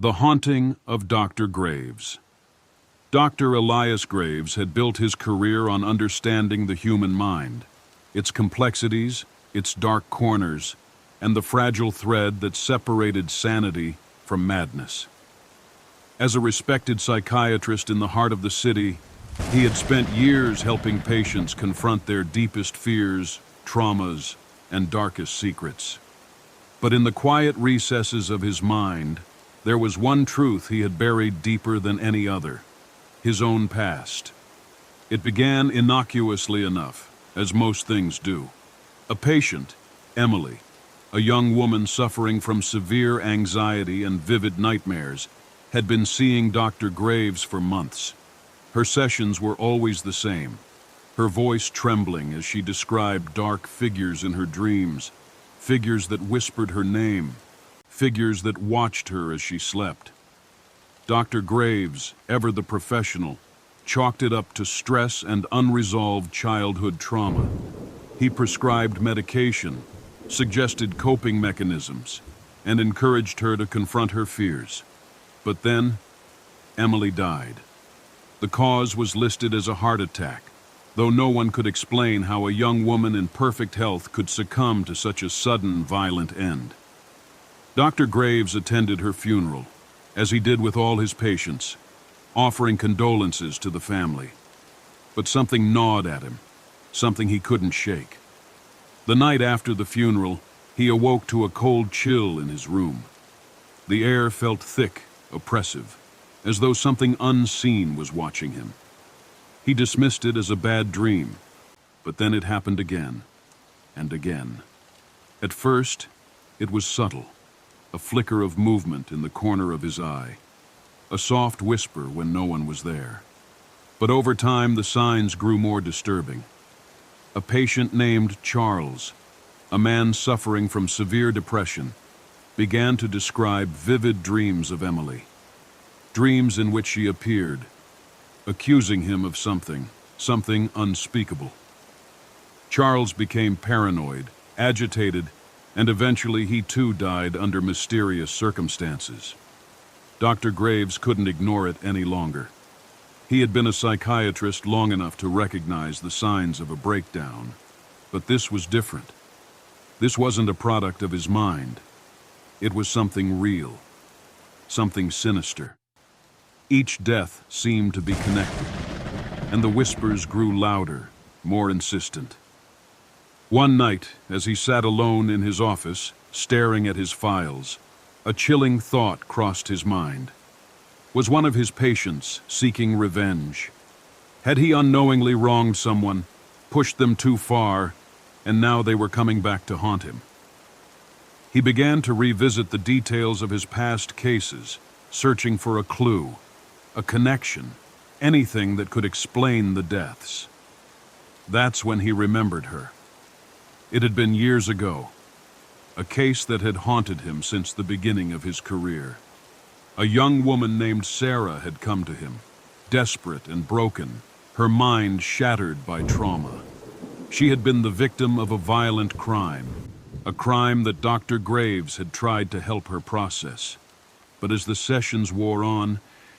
The Haunting of Dr. Graves. Dr. Elias Graves had built his career on understanding the human mind, its complexities, its dark corners, and the fragile thread that separated sanity from madness. As a respected psychiatrist in the heart of the city, he had spent years helping patients confront their deepest fears, traumas, and darkest secrets. But in the quiet recesses of his mind, there was one truth he had buried deeper than any other: his own past. It began innocuously enough, as most things do. A patient, Emily, a young woman suffering from severe anxiety and vivid nightmares, had been seeing Dr. Graves for months. Her sessions were always the same, her voice trembling as she described dark figures in her dreams, figures that whispered her name, figures that watched her as she slept. Dr. Graves, ever the professional, chalked it up to stress and unresolved childhood trauma. He prescribed medication, suggested coping mechanisms, and encouraged her to confront her fears. But then, Emily died. The cause was listed as a heart attack, though no one could explain how a young woman in perfect health could succumb to such a sudden, violent end. Dr. Graves attended her funeral, as he did with all his patients, offering condolences to the family. But something gnawed at him, something he couldn't shake. The night after the funeral, he awoke to a cold chill in his room. The air felt thick, oppressive, as though something unseen was watching him. He dismissed it as a bad dream, but then it happened again and again. At first, it was subtle. A flicker of movement in the corner of his eye, a soft whisper when no one was there. But over time, the signs grew more disturbing. A patient named Charles, a man suffering from severe depression, began to describe vivid dreams of Emily. Dreams in which she appeared, accusing him of something unspeakable. Charles became paranoid, agitated, and eventually he too died under mysterious circumstances. Dr. Graves couldn't ignore it any longer. He had been a psychiatrist long enough to recognize the signs of a breakdown, but this was different. This wasn't a product of his mind. It was something real, something sinister. Each death seemed to be connected, and the whispers grew louder, more insistent. One night, as he sat alone in his office, staring at his files, a chilling thought crossed his mind. Was one of his patients seeking revenge? Had he unknowingly wronged someone, pushed them too far, and now they were coming back to haunt him? He began to revisit the details of his past cases, searching for a clue, a connection, anything that could explain the deaths. That's when he remembered her. It had been years ago, a case that had haunted him since the beginning of his career. A young woman named Sarah had come to him, desperate and broken, her mind shattered by trauma. She had been the victim of a violent crime, a crime that Dr. Graves had tried to help her process. But as the sessions wore on,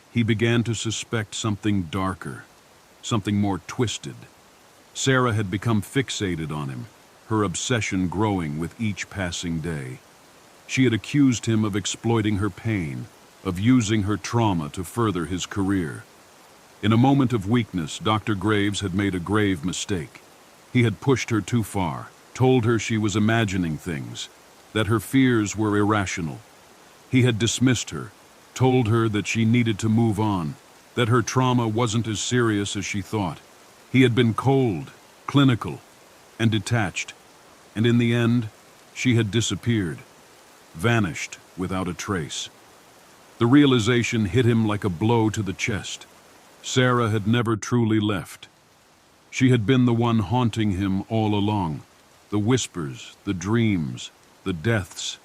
he began to suspect something darker, something more twisted. Sarah had become fixated on him, her obsession growing with each passing day. She had accused him of exploiting her pain, of using her trauma to further his career. In a moment of weakness, Dr. Graves had made a grave mistake. He had pushed her too far, told her she was imagining things, that her fears were irrational. He had dismissed her, told her that she needed to move on, that her trauma wasn't as serious as she thought. He had been cold, clinical, and detached, and in the end, she had disappeared, vanished without a trace. The realization hit him like a blow to the chest. Sarah had never truly left. She had been the one haunting him all along. The whispers, the dreams, the deaths,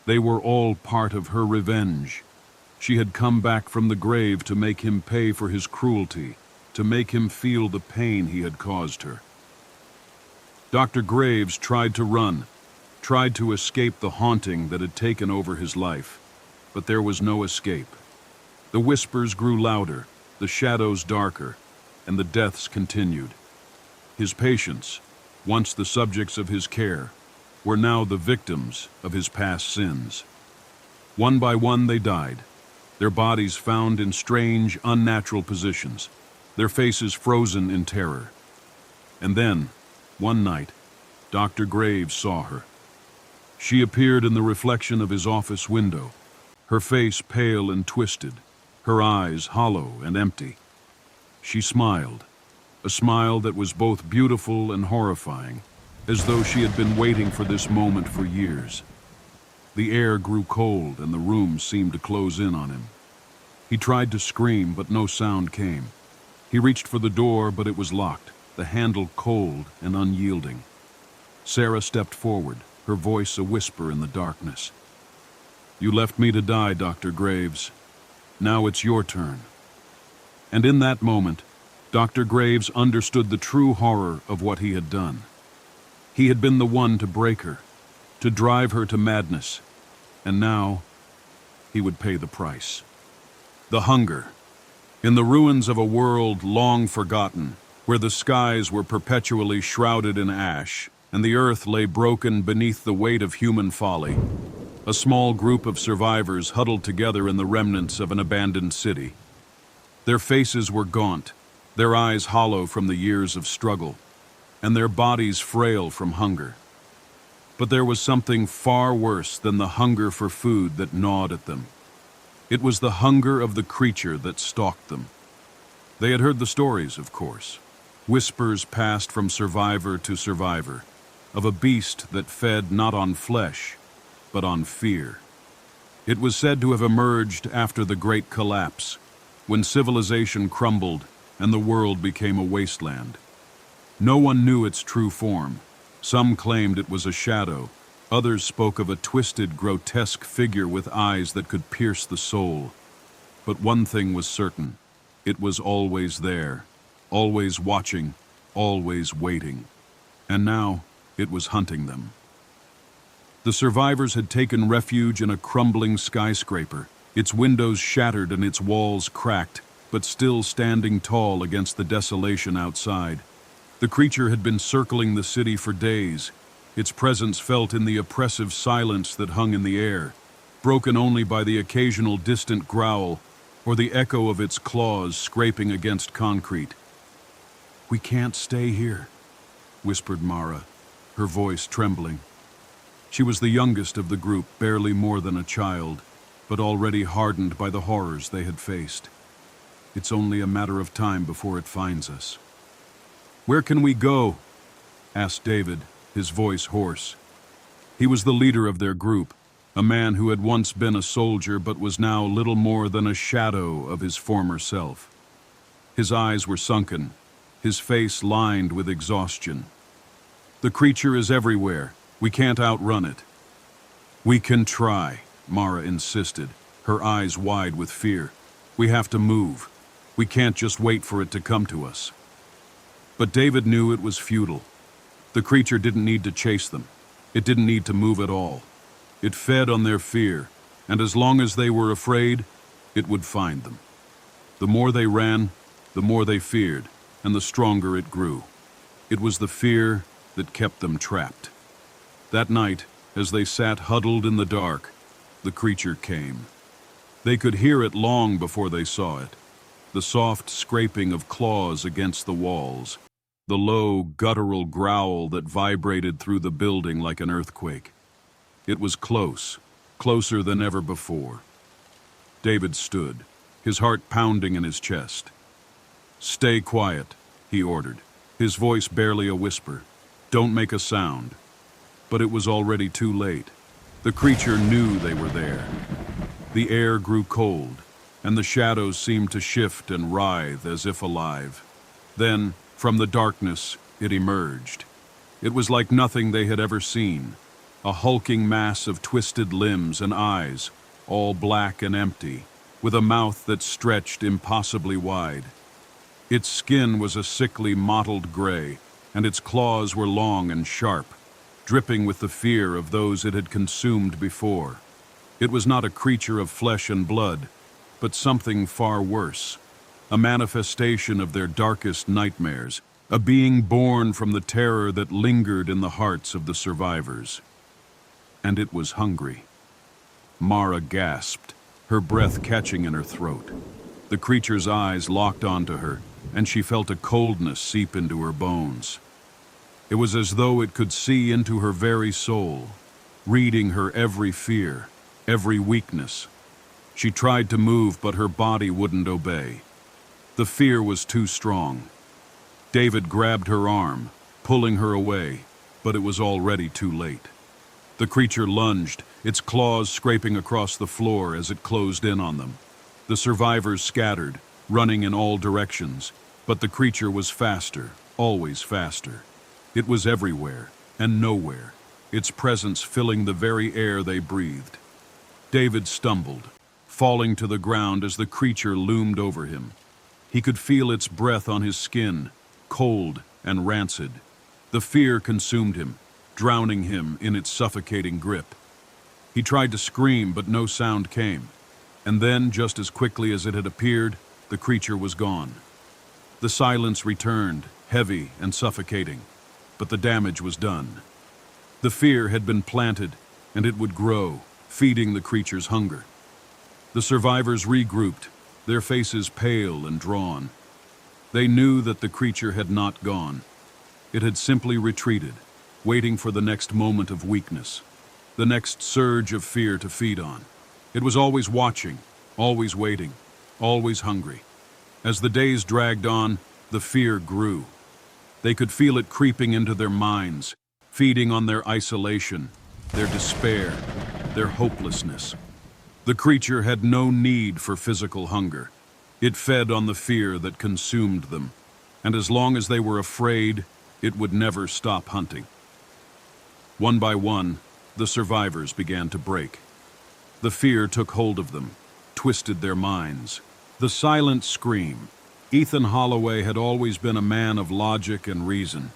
they were all part of her revenge. She had come back from the grave to make him pay for his cruelty, to make him feel the pain he had caused her. Dr. Graves tried to run, tried to escape the haunting that had taken over his life. but there was no escape. The whispers grew louder, the shadows darker, and the deaths continued. His patients, once the subjects of his care, were now the victims of his past sins. One by one they died, their bodies found in strange, unnatural positions, their faces frozen in terror. And then, one night, Dr. Graves saw her. She appeared in the reflection of his office window, her face pale and twisted, her eyes hollow and empty. She smiled, a smile that was both beautiful and horrifying, as though she had been waiting for this moment for years. The air grew cold and the room seemed to close in on him. He tried to scream, but no sound came. He reached for the door, but it was locked, the handle cold and unyielding. Sarah stepped forward, her voice a whisper in the darkness. "You left me to die, Dr. Graves. Now it's your turn." And in that moment, Dr. Graves understood the true horror of what he had done. He had been the one to break her, to drive her to madness, and now he would pay the price. The hunger. In the ruins of a world long forgotten, where the skies were perpetually shrouded in ash, and the earth lay broken beneath the weight of human folly, a small group of survivors huddled together in the remnants of an abandoned city. Their faces were gaunt, their eyes hollow from the years of struggle, and their bodies frail from hunger. But there was something far worse than the hunger for food that gnawed at them. It was the hunger of the creature that stalked them. They had heard the stories, of course. Whispers passed from survivor to survivor, of a beast that fed not on flesh, but on fear. It was said to have emerged after the Great Collapse, when civilization crumbled and the world became a wasteland. No one knew its true form. Some claimed it was a shadow. Others spoke of a twisted, grotesque figure with eyes that could pierce the soul. But one thing was certain. It was always there, always watching, always waiting. And now it was hunting them. The survivors had taken refuge in a crumbling skyscraper, its windows shattered and its walls cracked, but still standing tall against the desolation outside. The creature had been circling the city for days, its presence felt in the oppressive silence that hung in the air, broken only by the occasional distant growl or the echo of its claws scraping against concrete. "We can't stay here," whispered Mara, her voice trembling. She was the youngest of the group, barely more than a child, but already hardened by the horrors they had faced. "It's only a matter of time before it finds us." "Where can we go?" asked David, his voice hoarse. He was the leader of their group, a man who had once been a soldier but was now little more than a shadow of his former self. His eyes were sunken, his face lined with exhaustion. "The creature is everywhere. We can't outrun it." "We can try," Mara insisted, her eyes wide with fear. "We have to move. We can't just wait for it to come to us." But David knew it was futile. The creature didn't need to chase them. It didn't need to move at all. It fed on their fear, and as long as they were afraid, it would find them. The more they ran, the more they feared, and the stronger it grew. It was the fear that kept them trapped. That night, as they sat huddled in the dark, the creature came. They could hear it long before they saw it. The soft scraping of claws against the walls, the low, guttural growl that vibrated through the building like an earthquake. It was close, closer than ever before. David stood, his heart pounding in his chest. "Stay quiet," he ordered, his voice barely a whisper. "Don't make a sound." But it was already too late. The creature knew they were there. The air grew cold, and the shadows seemed to shift and writhe as if alive. Then, from the darkness, it emerged. It was like nothing they had ever seen, a hulking mass of twisted limbs and eyes, all black and empty, with a mouth that stretched impossibly wide. Its skin was a sickly mottled gray, and its claws were long and sharp, dripping with the fear of those it had consumed before. It was not a creature of flesh and blood, but something far worse, a manifestation of their darkest nightmares, a being born from the terror that lingered in the hearts of the survivors. And it was hungry. Mara gasped, her breath catching in her throat. The creature's eyes locked onto her, and she felt a coldness seep into her bones. It was as though it could see into her very soul, reading her every fear, every weakness. She tried to move, but her body wouldn't obey. The fear was too strong. David grabbed her arm, pulling her away, but it was already too late. The creature lunged, its claws scraping across the floor as it closed in on them. The survivors scattered, running in all directions, but the creature was faster, always faster. It was everywhere and nowhere, its presence filling the very air they breathed. David stumbled, falling to the ground as the creature loomed over him. He could feel its breath on his skin, cold and rancid. The fear consumed him, drowning him in its suffocating grip. He tried to scream, but no sound came. And then, just as quickly as it had appeared, the creature was gone. The silence returned, heavy and suffocating, but the damage was done. The fear had been planted, and it would grow, feeding the creature's hunger. The survivors regrouped, their faces pale and drawn. They knew that the creature had not gone. It had simply retreated, waiting for the next moment of weakness, the next surge of fear to feed on. It was always watching, always waiting, always hungry. As the days dragged on, the fear grew. They could feel it creeping into their minds, feeding on their isolation, their despair, their hopelessness. The creature had no need for physical hunger. It fed on the fear that consumed them, and as long as they were afraid, it would never stop hunting. One by one, the survivors began to break. The fear took hold of them, twisted their minds. The silent scream. Ethan Holloway had always been a man of logic and reason.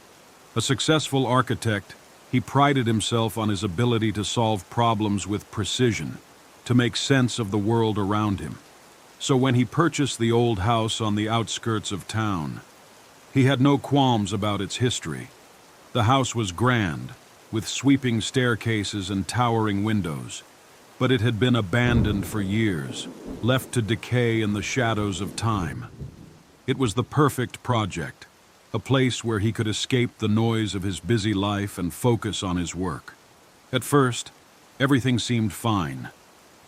A successful architect, he prided himself on his ability to solve problems with precision, to make sense of the world around him. So when he purchased the old house on the outskirts of town, he had no qualms about its history. The house was grand, with sweeping staircases and towering windows, but it had been abandoned for years, left to decay in the shadows of time. It was the perfect project, a place where he could escape the noise of his busy life and focus on his work. At first, everything seemed fine.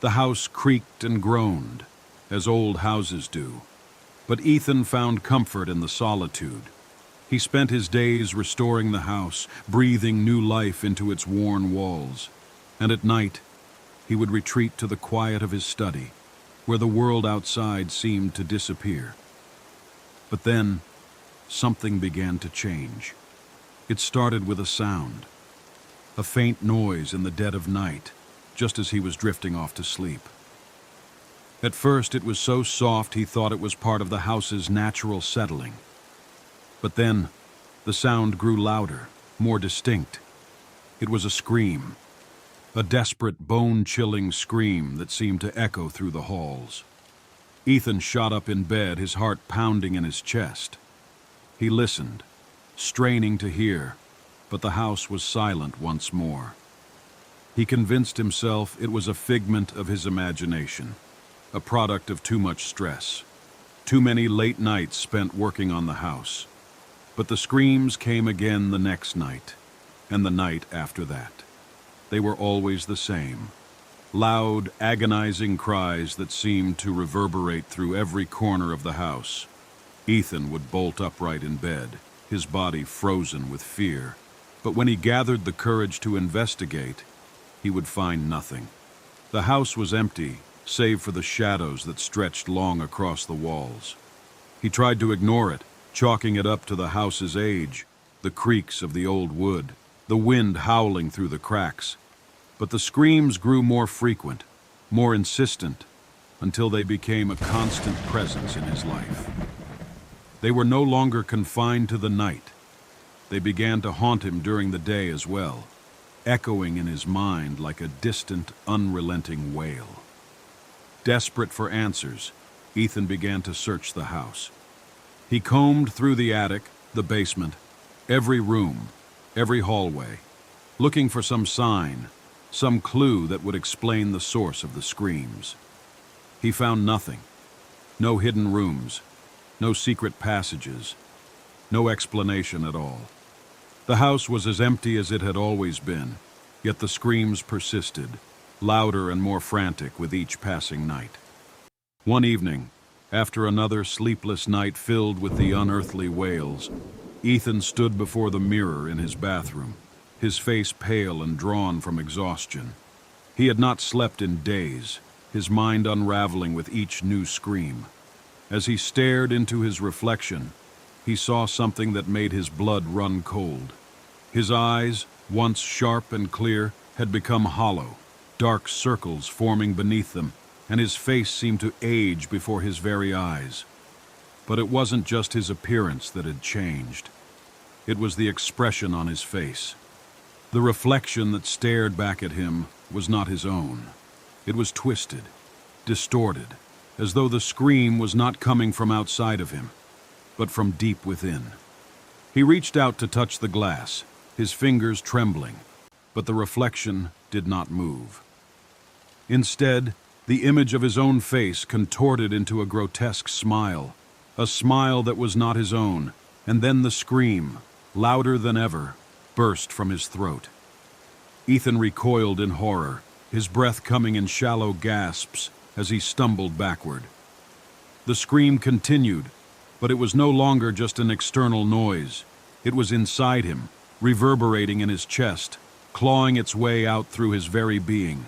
The house creaked and groaned, as old houses do. But Ethan found comfort in the solitude. He spent his days restoring the house, breathing new life into its worn walls. And at night, he would retreat to the quiet of his study, where the world outside seemed to disappear. But then, something began to change. It started with a sound, a faint noise in the dead of night, just as he was drifting off to sleep. At first, it was so soft he thought it was part of the house's natural settling. But then, the sound grew louder, more distinct. It was a scream, a desperate, bone-chilling scream that seemed to echo through the halls. Ethan shot up in bed, his heart pounding in his chest. He listened, straining to hear, but the house was silent once more. He convinced himself it was a figment of his imagination, a product of too much stress, too many late nights spent working on the house. But the screams came again the next night, and the night after that. They were always the same. Loud, agonizing cries that seemed to reverberate through every corner of the house. Ethan would bolt upright in bed, his body frozen with fear. But when he gathered the courage to investigate, he would find nothing. The house was empty, save for the shadows that stretched long across the walls. He tried to ignore it, chalking it up to the house's age, the creaks of the old wood, the wind howling through the cracks. But the screams grew more frequent, more insistent, until they became a constant presence in his life. They were no longer confined to the night. They began to haunt him during the day as well. echoing in his mind like a distant, unrelenting wail. Desperate for answers, Ethan began to search the house. He combed through the attic, the basement, every room, every hallway, looking for some sign, some clue that would explain the source of the screams. He found nothing. No hidden rooms, no secret passages, no explanation at all. The house was as empty as it had always been, yet the screams persisted, louder and more frantic with each passing night. One evening, after another sleepless night filled with the unearthly wails, Ethan stood before the mirror in his bathroom, his face pale and drawn from exhaustion. He had not slept in days, his mind unraveling with each new scream. As he stared into his reflection, he saw something that made his blood run cold. His eyes, once sharp and clear, had become hollow, dark circles forming beneath them, and his face seemed to age before his very eyes. But it wasn't just his appearance that had changed. It was the expression on his face. The reflection that stared back at him was not his own. It was twisted, distorted, as though the scream was not coming from outside of him, but from deep within. He reached out to touch the glass, his fingers trembling, but the reflection did not move. Instead, the image of his own face contorted into a grotesque smile, a smile that was not his own, and then the scream, louder than ever, burst from his throat. Ethan recoiled in horror, his breath coming in shallow gasps as he stumbled backward. The scream continued, but it was no longer just an external noise. It was inside him, reverberating in his chest, clawing its way out through his very being.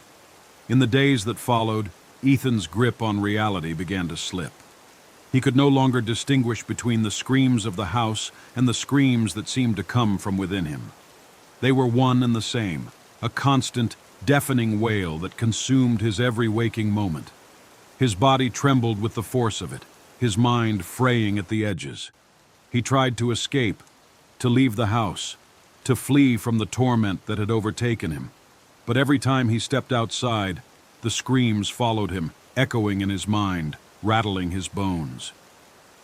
In the days that followed, Ethan's grip on reality began to slip. He could no longer distinguish between the screams of the house and the screams that seemed to come from within him. They were one and the same, a constant, deafening wail that consumed his every waking moment. His body trembled with the force of it, his mind fraying at the edges. He tried to escape, to leave the house, to flee from the torment that had overtaken him. But every time he stepped outside, the screams followed him, echoing in his mind, rattling his bones.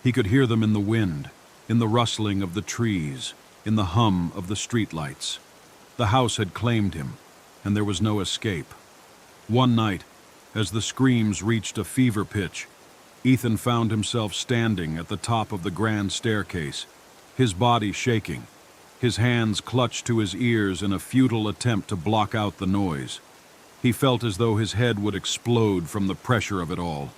He could hear them in the wind, in the rustling of the trees, in the hum of the streetlights. The house had claimed him, and there was no escape. One night, as the screams reached a fever pitch, Ethan found himself standing at the top of the grand staircase, his body shaking, his hands clutched to his ears in a futile attempt to block out the noise. He felt as though his head would explode from the pressure of it all.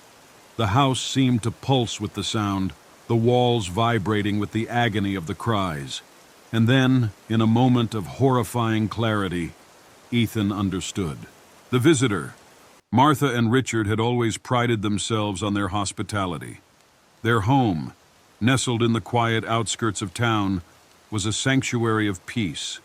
The house seemed to pulse with the sound, the walls vibrating with the agony of the cries. And then, in a moment of horrifying clarity, Ethan understood. The visitor, Martha and Richard, had always prided themselves on their hospitality. Their home, nestled in the quiet outskirts of town, was a sanctuary of peace,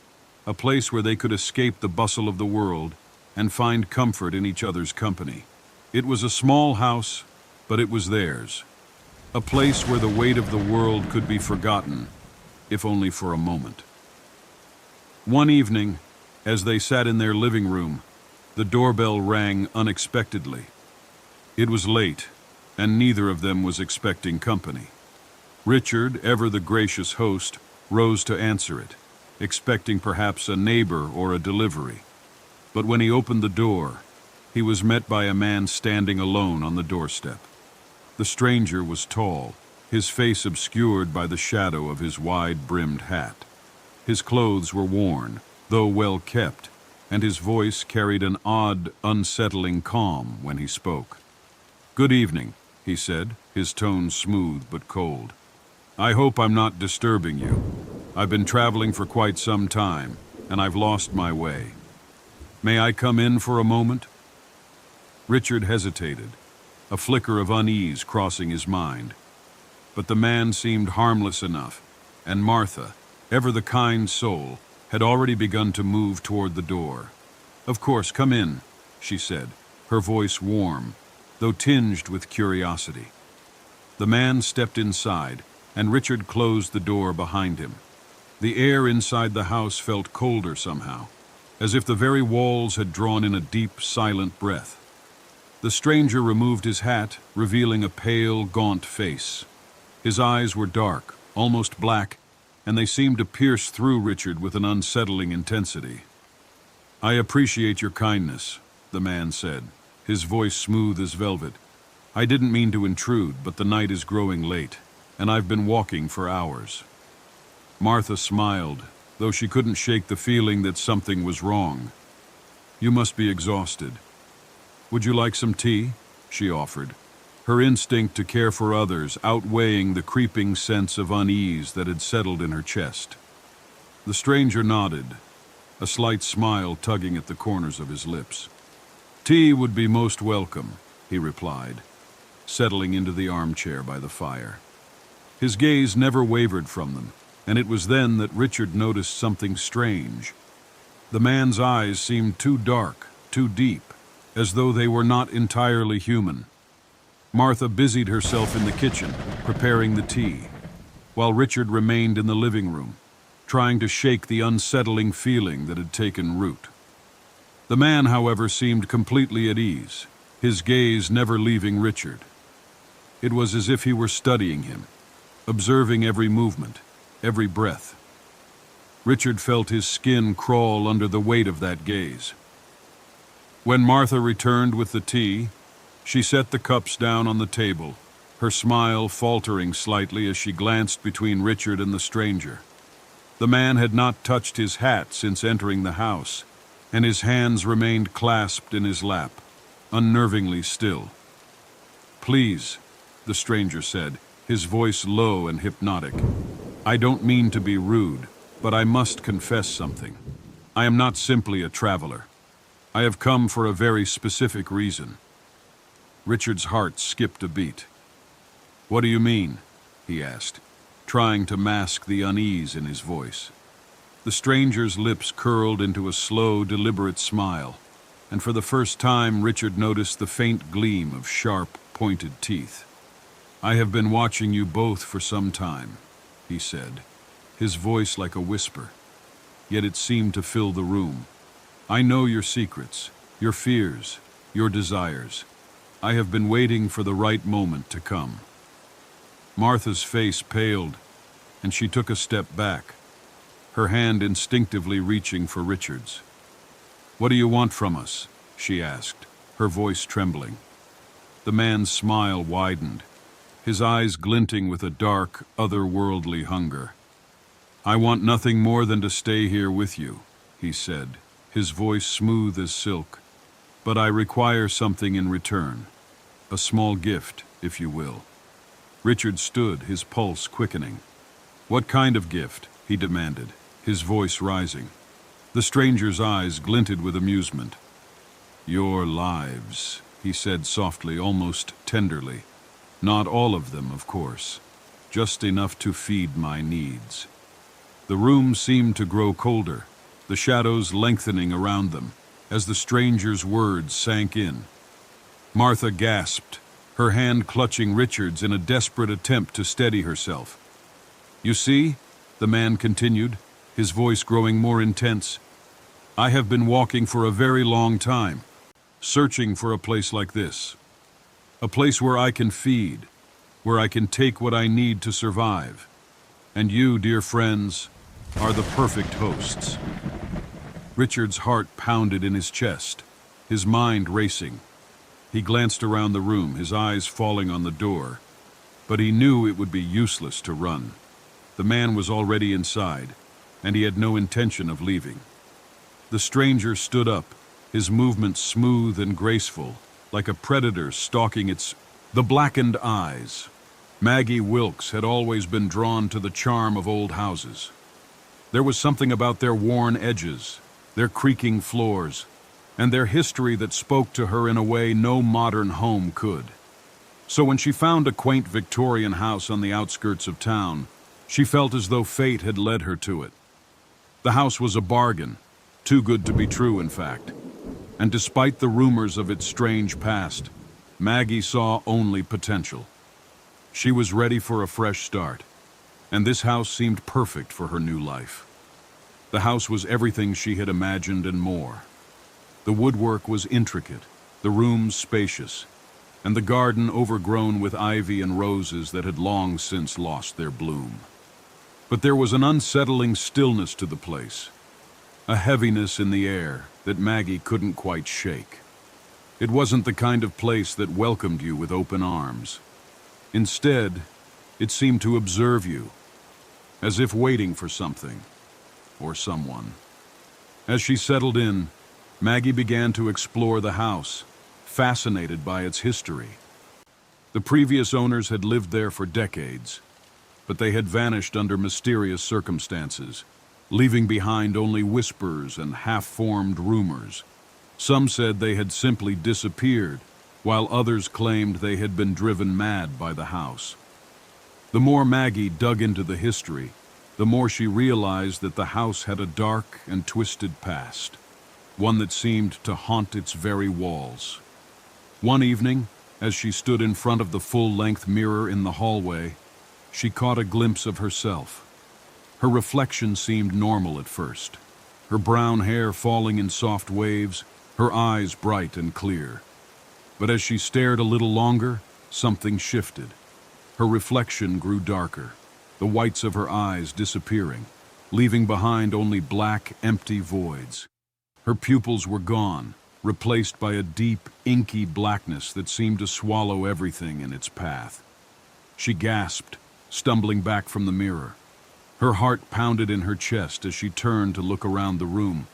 a place where they could escape the bustle of the world and find comfort in each other's company. It was a small house, but it was theirs. A place where the weight of the world could be forgotten, if only for a moment. One evening, as they sat in their living room, the doorbell rang unexpectedly. It was late, and neither of them was expecting company. Richard, ever the gracious host, rose to answer it, expecting perhaps a neighbor or a delivery. But when he opened the door, he was met by a man standing alone on the doorstep. The stranger was tall, his face obscured by the shadow of his wide-brimmed hat. His clothes were worn, though well kept, and his voice carried an odd, unsettling calm when he spoke. "Good evening," he said, his tone smooth but cold. "I hope I'm not disturbing you. I've been traveling for quite some time, and I've lost my way. May I come in for a moment?" Richard hesitated, a flicker of unease crossing his mind. But the man seemed harmless enough, and Martha, ever the kind soul, had already begun to move toward the door. "Of course, come in," she said, her voice warm, though tinged with curiosity. The man stepped inside, and Richard closed the door behind him. The air inside the house felt colder somehow. as if the very walls had drawn in a deep, silent breath. The stranger removed his hat, revealing a pale, gaunt face. His eyes were dark, almost black, and they seemed to pierce through Richard with an unsettling intensity. "I appreciate your kindness," the man said, his voice smooth as velvet. "I didn't mean to intrude, but the night is growing late, and I've been walking for hours." Martha smiled, though she couldn't shake the feeling that something was wrong. "You must be exhausted. Would you like some tea?" she offered, her instinct to care for others outweighing the creeping sense of unease that had settled in her chest. The stranger nodded, a slight smile tugging at the corners of his lips. "Tea would be most welcome," he replied, settling into the armchair by the fire. His gaze never wavered from them, and it was then that Richard noticed something strange. The man's eyes seemed too dark, too deep, as though they were not entirely human. Martha busied herself in the kitchen, preparing the tea, while Richard remained in the living room, trying to shake the unsettling feeling that had taken root. The man, however, seemed completely at ease, his gaze never leaving Richard. It was as if he were studying him, observing every movement, every breath. Richard felt his skin crawl under the weight of that gaze. When Martha returned with the tea, she set the cups down on the table, her smile faltering slightly as she glanced between Richard and the stranger. The man had not touched his hat since entering the house, and his hands remained clasped in his lap, unnervingly still. "Please," the stranger said, his voice low and hypnotic. "I don't mean to be rude, but I must confess something. I am not simply a traveler. I have come for a very specific reason." Richard's heart skipped a beat. "What do you mean?" he asked, trying to mask the unease in his voice. The stranger's lips curled into a slow, deliberate smile, and for the first time Richard noticed the faint gleam of sharp, pointed teeth. "I have been watching you both for some time," he said, his voice like a whisper, yet it seemed to fill the room. "I know your secrets, your fears, your desires. I have been waiting for the right moment to come." Martha's face paled, and she took a step back, her hand instinctively reaching for Richard's. "What do you want from us?" she asked, her voice trembling. The man's smile widened, his eyes glinting with a dark, otherworldly hunger. "I want nothing more than to stay here with you," he said, his voice smooth as silk. "But I require something in return. A small gift, if you will." Richard stood, his pulse quickening. "What kind of gift?" he demanded, his voice rising. The stranger's eyes glinted with amusement. "Your lives," he said softly, almost tenderly. "Not all of them, of course. Just enough to feed my needs." The room seemed to grow colder, the shadows lengthening around them, as the stranger's words sank in. Martha gasped, her hand clutching Richard's in a desperate attempt to steady herself. "You see," the man continued, his voice growing more intense, "I have been walking for a very long time, searching for a place like this. A place where I can feed, where I can take what I need to survive. And you, dear friends, are the perfect hosts." Richard's heart pounded in his chest, his mind racing. He glanced around the room, his eyes falling on the door, but he knew it would be useless to run. The man was already inside, and he had no intention of leaving. The stranger stood up, his movements smooth and graceful, like a predator stalking the blackened eyes. Maggie Wilkes had always been drawn to the charm of old houses. There was something about their worn edges, their creaking floors, and their history that spoke to her in a way no modern home could. So when she found a quaint Victorian house on the outskirts of town, she felt as though fate had led her to it. The house was a bargain, too good to be true, in fact. And despite the rumors of its strange past, Maggie saw only potential. She was ready for a fresh start, and this house seemed perfect for her new life. The house was everything she had imagined and more. The woodwork was intricate, the rooms spacious, and the garden overgrown with ivy and roses that had long since lost their bloom. But there was an unsettling stillness to the place, a heaviness in the air that Maggie couldn't quite shake. It wasn't the kind of place that welcomed you with open arms. Instead, it seemed to observe you, as if waiting for something or someone. As she settled in, Maggie began to explore the house, fascinated by its history. The previous owners had lived there for decades, but they had vanished under mysterious circumstances, leaving behind only whispers and half-formed rumors. Some said they had simply disappeared, while others claimed they had been driven mad by the house. The more Maggie dug into the history, the more she realized that the house had a dark and twisted past, one that seemed to haunt its very walls. One evening, as she stood in front of the full-length mirror in the hallway, she caught a glimpse of herself. Her reflection seemed normal at first, her brown hair falling in soft waves, her eyes bright and clear. But as she stared a little longer, something shifted. Her reflection grew darker, the whites of her eyes disappearing, leaving behind only black, empty voids. Her pupils were gone, replaced by a deep, inky blackness that seemed to swallow everything in its path. She gasped, stumbling back from the mirror. Her heart pounded in her chest as she turned to look around the room,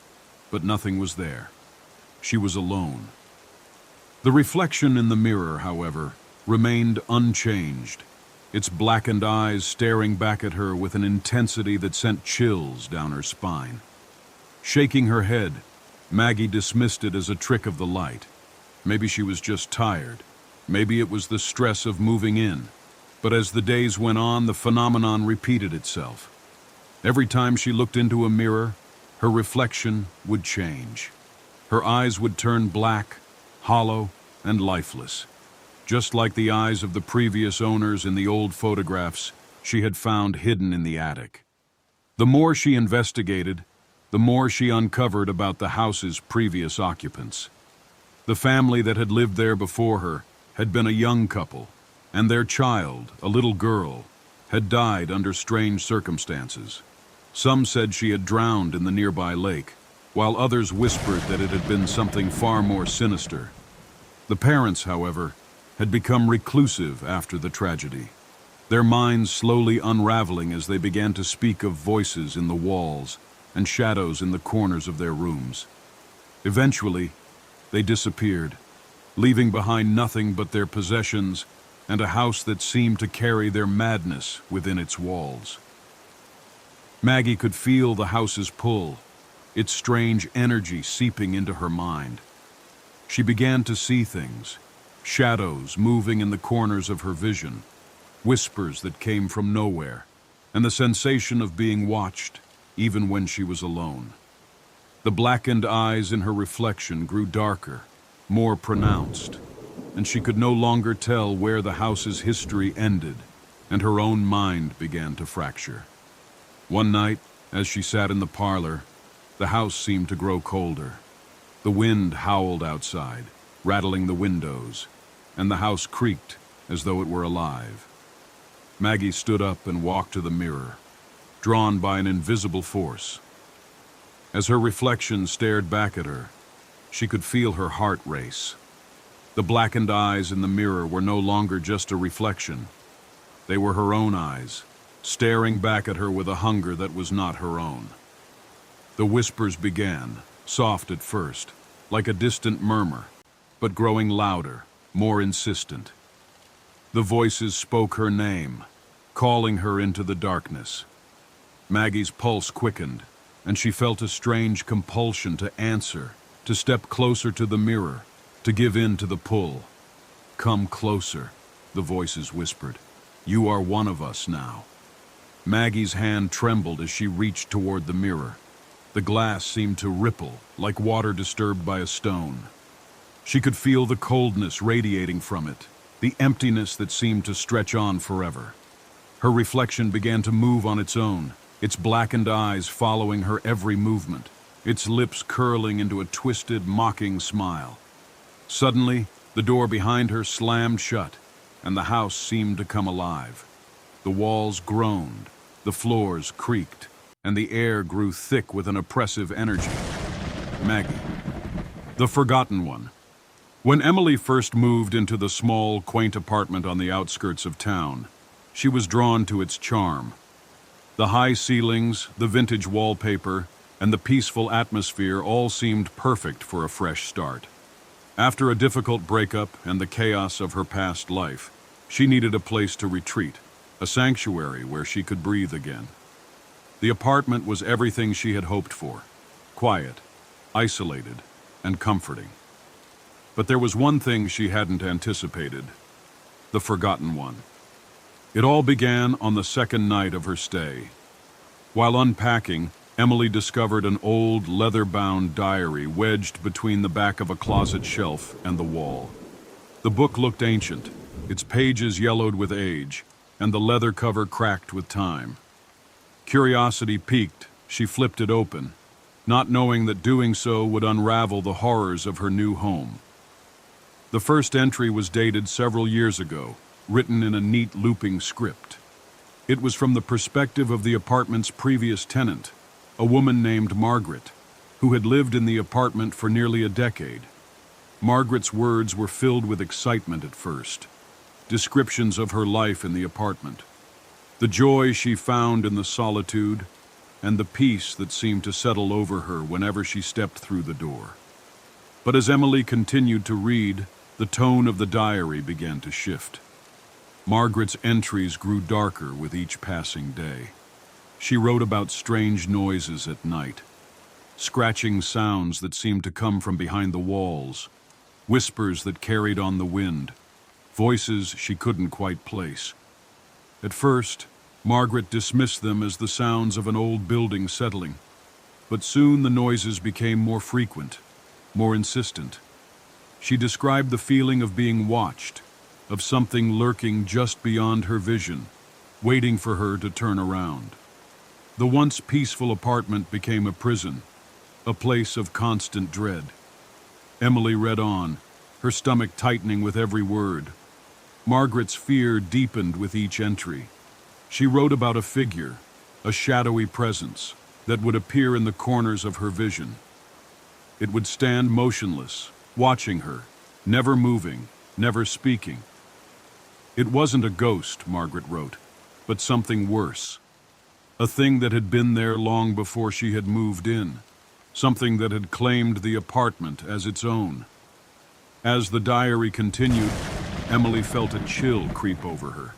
but nothing was there. She was alone. The reflection in the mirror, however, remained unchanged, its blackened eyes staring back at her with an intensity that sent chills down her spine. Shaking her head, Maggie dismissed it as a trick of the light. Maybe she was just tired. Maybe it was the stress of moving in. But as the days went on, the phenomenon repeated itself. Every time she looked into a mirror, her reflection would change. Her eyes would turn black, hollow, and lifeless, just like the eyes of the previous owners in the old photographs she had found hidden in the attic. The more she investigated, the more she uncovered about the house's previous occupants. The family that had lived there before her had been a young couple, and their child, a little girl, had died under strange circumstances. Some said she had drowned in the nearby lake, while others whispered that it had been something far more sinister. The parents, however, had become reclusive after the tragedy, their minds slowly unraveling as they began to speak of voices in the walls and shadows in the corners of their rooms. Eventually, they disappeared, leaving behind nothing but their possessions and a house that seemed to carry their madness within its walls. Maggie could feel the house's pull, its strange energy seeping into her mind. She began to see things, shadows moving in the corners of her vision, whispers that came from nowhere, and the sensation of being watched, even when she was alone. The blackened eyes in her reflection grew darker, more pronounced, and she could no longer tell where the house's history ended, and her own mind began to fracture. One night, as she sat in the parlor, the house seemed to grow colder. The wind howled outside, rattling the windows, and the house creaked as though it were alive. Maggie stood up and walked to the mirror, drawn by an invisible force. As her reflection stared back at her, she could feel her heart race. The blackened eyes in the mirror were no longer just a reflection. They were her own eyes, staring back at her with a hunger that was not her own. The whispers began, soft at first, like a distant murmur, but growing louder, more insistent. The voices spoke her name, calling her into the darkness. Maggie's pulse quickened, and she felt a strange compulsion to answer, to step closer to the mirror, to give in to the pull. "Come closer," the voices whispered. "You are one of us now." Maggie's hand trembled as she reached toward the mirror. The glass seemed to ripple, like water disturbed by a stone. She could feel the coldness radiating from it, the emptiness that seemed to stretch on forever. Her reflection began to move on its own, its blackened eyes following her every movement, its lips curling into a twisted, mocking smile. Suddenly, the door behind her slammed shut, and the house seemed to come alive. The walls groaned, the floors creaked, and the air grew thick with an oppressive energy. Maggie. The forgotten one. When Emily first moved into the small, quaint apartment on the outskirts of town, she was drawn to its charm. The high ceilings, the vintage wallpaper, and the peaceful atmosphere all seemed perfect for a fresh start. After a difficult breakup and the chaos of her past life, she needed a place to retreat, a sanctuary where she could breathe again. The apartment was everything she had hoped for: quiet, isolated, and comforting. But there was one thing she hadn't anticipated: the forgotten one. It all began on the second night of her stay. While unpacking, Emily discovered an old, leather-bound diary wedged between the back of a closet shelf and the wall. The book looked ancient, its pages yellowed with age, and the leather cover cracked with time. Curiosity piqued, she flipped it open, not knowing that doing so would unravel the horrors of her new home. The first entry was dated several years ago, written in a neat looping script. It was from the perspective of the apartment's previous tenant, a woman named Margaret, who had lived in the apartment for nearly a decade. Margaret's words were filled with excitement at first, descriptions of her life in the apartment, the joy she found in the solitude, and the peace that seemed to settle over her whenever she stepped through the door. But as Emily continued to read, the tone of the diary began to shift. Margaret's entries grew darker with each passing day. She wrote about strange noises at night, scratching sounds that seemed to come from behind the walls, whispers that carried on the wind, voices she couldn't quite place. At first, Margaret dismissed them as the sounds of an old building settling, but soon the noises became more frequent, more insistent. She described the feeling of being watched, of something lurking just beyond her vision, waiting for her to turn around. The once peaceful apartment became a prison, a place of constant dread. Emily read on, her stomach tightening with every word. Margaret's fear deepened with each entry. She wrote about a figure, a shadowy presence, that would appear in the corners of her vision. It would stand motionless, watching her, never moving, never speaking. It wasn't a ghost, Margaret wrote, but something worse. A thing that had been there long before she had moved in, something that had claimed the apartment as its own. As the diary continued, Emily felt a chill creep over her.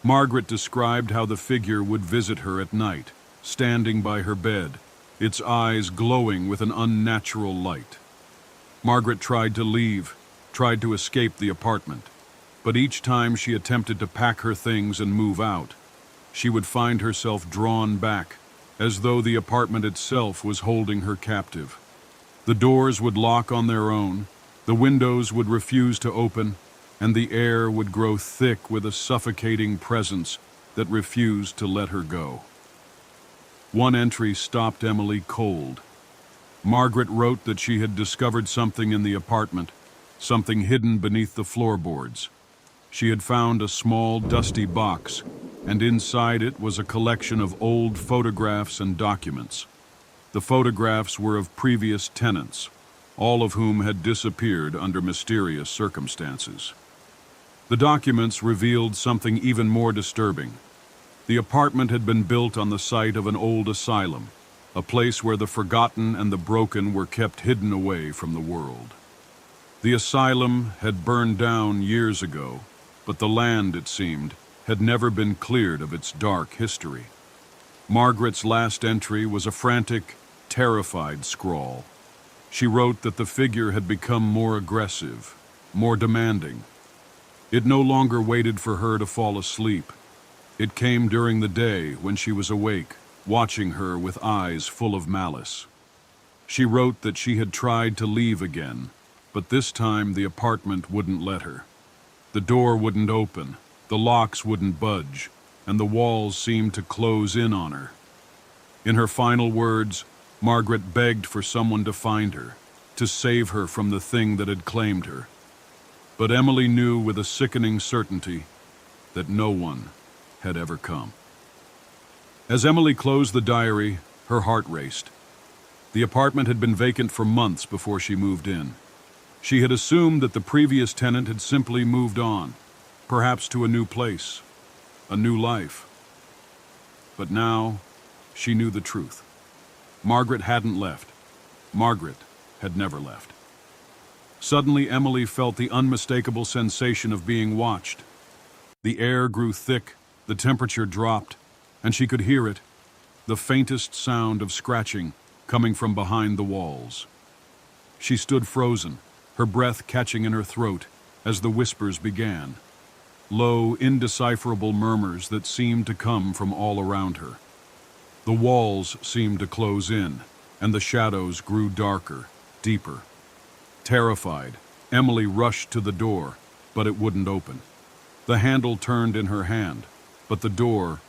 Margaret described how the figure would visit her at night, standing by her bed, its eyes glowing with an unnatural light. Margaret tried to leave, tried to escape the apartment, but each time she attempted to pack her things and move out, she would find herself drawn back, as though the apartment itself was holding her captive. The doors would lock on their own, the windows would refuse to open, and the air would grow thick with a suffocating presence that refused to let her go. One entry stopped Emily cold. Margaret wrote that she had discovered something in the apartment, something hidden beneath the floorboards. She had found a small, dusty box, and inside it was a collection of old photographs and documents. The photographs were of previous tenants, all of whom had disappeared under mysterious circumstances. The documents revealed something even more disturbing. The apartment had been built on the site of an old asylum, a place where the forgotten and the broken were kept hidden away from the world. The asylum had burned down years ago, but the land, it seemed, had never been cleared of its dark history. Margaret's last entry was a frantic, terrified scrawl. She wrote that the figure had become more aggressive, more demanding. It no longer waited for her to fall asleep. It came during the day when she was awake, watching her with eyes full of malice. She wrote that she had tried to leave again, but this time the apartment wouldn't let her. The door wouldn't open, the locks wouldn't budge, and the walls seemed to close in on her. In her final words, Margaret begged for someone to find her, to save her from the thing that had claimed her. But Emily knew with a sickening certainty that no one had ever come. As Emily closed the diary, her heart raced. The apartment had been vacant for months before she moved in. She had assumed that the previous tenant had simply moved on, perhaps to a new place, a new life. But now, she knew the truth. Margaret hadn't left. Margaret had never left. Suddenly, Emily felt the unmistakable sensation of being watched. The air grew thick, the temperature dropped, and she could hear it, the faintest sound of scratching coming from behind the walls. She stood frozen, her breath catching in her throat as the whispers began. Low, indecipherable murmurs that seemed to come from all around her. The walls seemed to close in, and the shadows grew darker, deeper. Terrified, Emily rushed to the door, but it wouldn't open. The handle turned in her hand, but the door